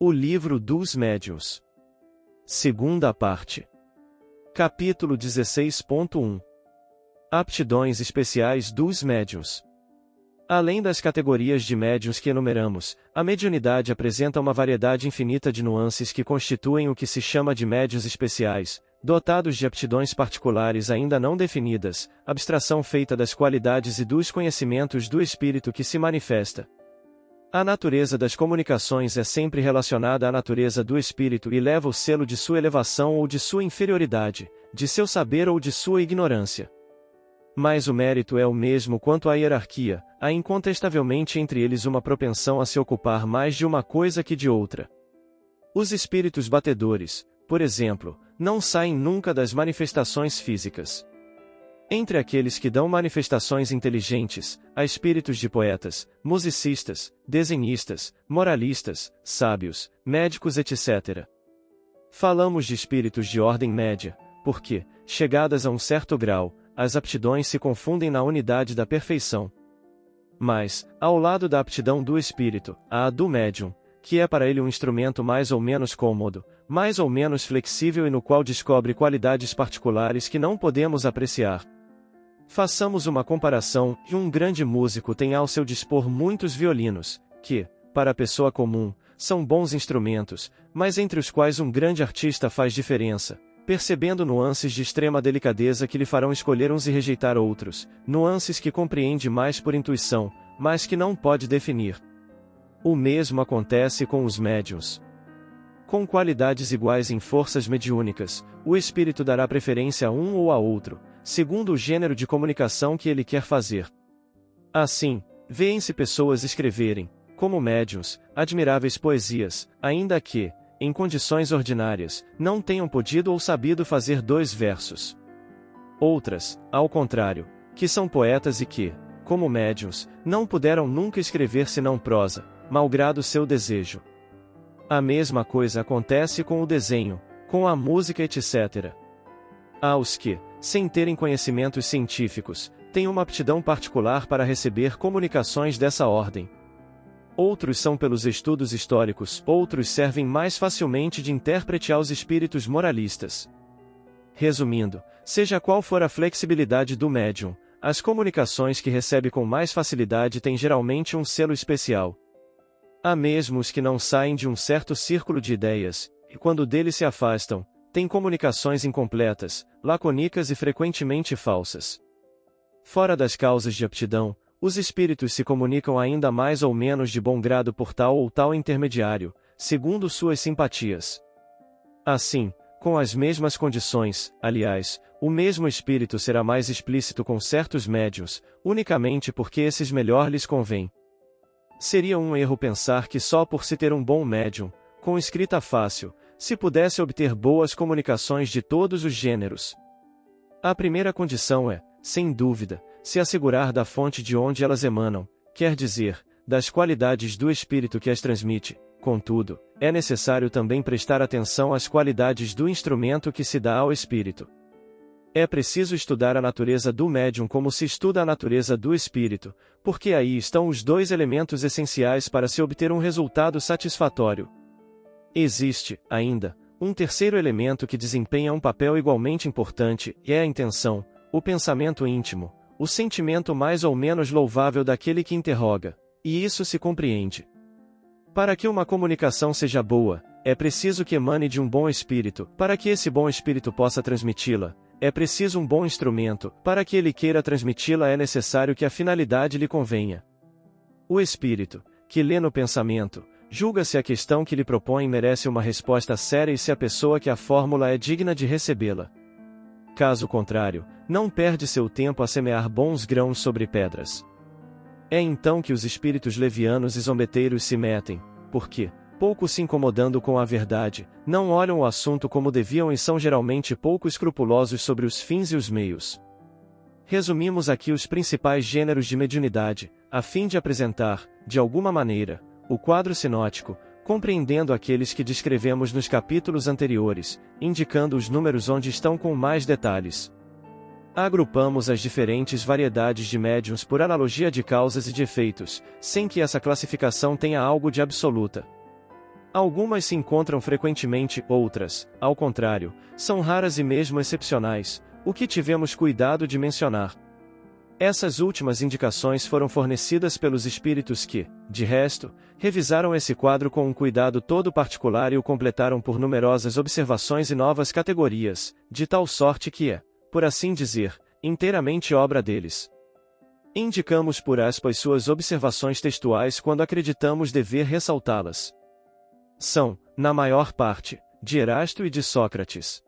O Livro dos Médiuns. Segunda parte. Capítulo 16.1. Aptidões especiais dos médiuns. Além das categorias de médiuns que enumeramos, a mediunidade apresenta uma variedade infinita de nuances que constituem o que se chama de médiuns especiais, dotados de aptidões particulares ainda não definidas, abstração feita das qualidades e dos conhecimentos do espírito que se manifesta. A natureza das comunicações é sempre relacionada à natureza do espírito e leva o selo de sua elevação ou de sua inferioridade, de seu saber ou de sua ignorância. Mas o mérito é o mesmo quanto à hierarquia, há incontestavelmente entre eles uma propensão a se ocupar mais de uma coisa que de outra. Os espíritos batedores, por exemplo, não saem nunca das manifestações físicas. Entre aqueles que dão manifestações inteligentes, há espíritos de poetas, musicistas, desenhistas, moralistas, sábios, médicos, etc. Falamos de espíritos de ordem média, porque, chegadas a um certo grau, as aptidões se confundem na unidade da perfeição. Mas, ao lado da aptidão do espírito, há a do médium, que é para ele um instrumento mais ou menos cômodo, mais ou menos flexível e no qual descobre qualidades particulares que não podemos apreciar. Façamos uma comparação, e um grande músico tem ao seu dispor muitos violinos, que, para a pessoa comum, são bons instrumentos, mas entre os quais um grande artista faz diferença, percebendo nuances de extrema delicadeza que lhe farão escolher uns e rejeitar outros, nuances que compreende mais por intuição, mas que não pode definir. O mesmo acontece com os médiuns. Com qualidades iguais em forças mediúnicas, o espírito dará preferência a um ou a outro, segundo o gênero de comunicação que ele quer fazer. Assim, vêem-se pessoas escreverem, como médiuns, admiráveis poesias, ainda que, em condições ordinárias, não tenham podido ou sabido fazer 2 versos. Outras, ao contrário, que são poetas e que, como médiuns, não puderam nunca escrever senão prosa, malgrado seu desejo. A mesma coisa acontece com o desenho, com a música, etc. Há os que, sem terem conhecimentos científicos, têm uma aptidão particular para receber comunicações dessa ordem. Outros são pelos estudos históricos, outros servem mais facilmente de intérprete aos espíritos moralistas. Resumindo, seja qual for a flexibilidade do médium, as comunicações que recebe com mais facilidade têm geralmente um selo especial. Há mesmo os que não saem de um certo círculo de ideias, e quando dele se afastam, têm comunicações incompletas, lacônicas e frequentemente falsas. Fora das causas de aptidão, os espíritos se comunicam ainda mais ou menos de bom grado por tal ou tal intermediário, segundo suas simpatias. Assim, com as mesmas condições, aliás, o mesmo espírito será mais explícito com certos médiuns, unicamente porque esses melhor lhes convém. Seria um erro pensar que só por se ter um bom médium, com escrita fácil, se pudesse obter boas comunicações de todos os gêneros. A primeira condição é, sem dúvida, se assegurar da fonte de onde elas emanam, quer dizer, das qualidades do espírito que as transmite. Contudo, é necessário também prestar atenção às qualidades do instrumento que se dá ao espírito. É preciso estudar a natureza do médium como se estuda a natureza do espírito, porque aí estão os 2 elementos essenciais para se obter um resultado satisfatório. Existe, ainda, um terceiro elemento que desempenha um papel igualmente importante, e é a intenção, o pensamento íntimo, o sentimento mais ou menos louvável daquele que interroga, e isso se compreende. Para que uma comunicação seja boa, é preciso que emane de um bom espírito, para que esse bom espírito possa transmiti-la, é preciso um bom instrumento, para que ele queira transmiti-la é necessário que a finalidade lhe convenha. O espírito, que lê no pensamento, julga se a questão que lhe propõe merece uma resposta séria e se a pessoa que a formula é digna de recebê-la. Caso contrário, não perde seu tempo a semear bons grãos sobre pedras. É então que os espíritos levianos e zombeteiros se metem, porque, pouco se incomodando com a verdade, não olham o assunto como deviam e são geralmente pouco escrupulosos sobre os fins e os meios. Resumimos aqui os principais gêneros de mediunidade, a fim de apresentar, de alguma maneira, o quadro sinótico, compreendendo aqueles que descrevemos nos capítulos anteriores, indicando os números onde estão com mais detalhes. Agrupamos as diferentes variedades de médiuns por analogia de causas e de efeitos, sem que essa classificação tenha algo de absoluta. Algumas se encontram frequentemente, outras, ao contrário, são raras e mesmo excepcionais, o que tivemos cuidado de mencionar. Essas últimas indicações foram fornecidas pelos espíritos que, de resto, revisaram esse quadro com um cuidado todo particular e o completaram por numerosas observações e novas categorias, de tal sorte que é, por assim dizer, inteiramente obra deles. Indicamos por aspas suas observações textuais quando acreditamos dever ressaltá-las. São, na maior parte, de Erasto e de Sócrates.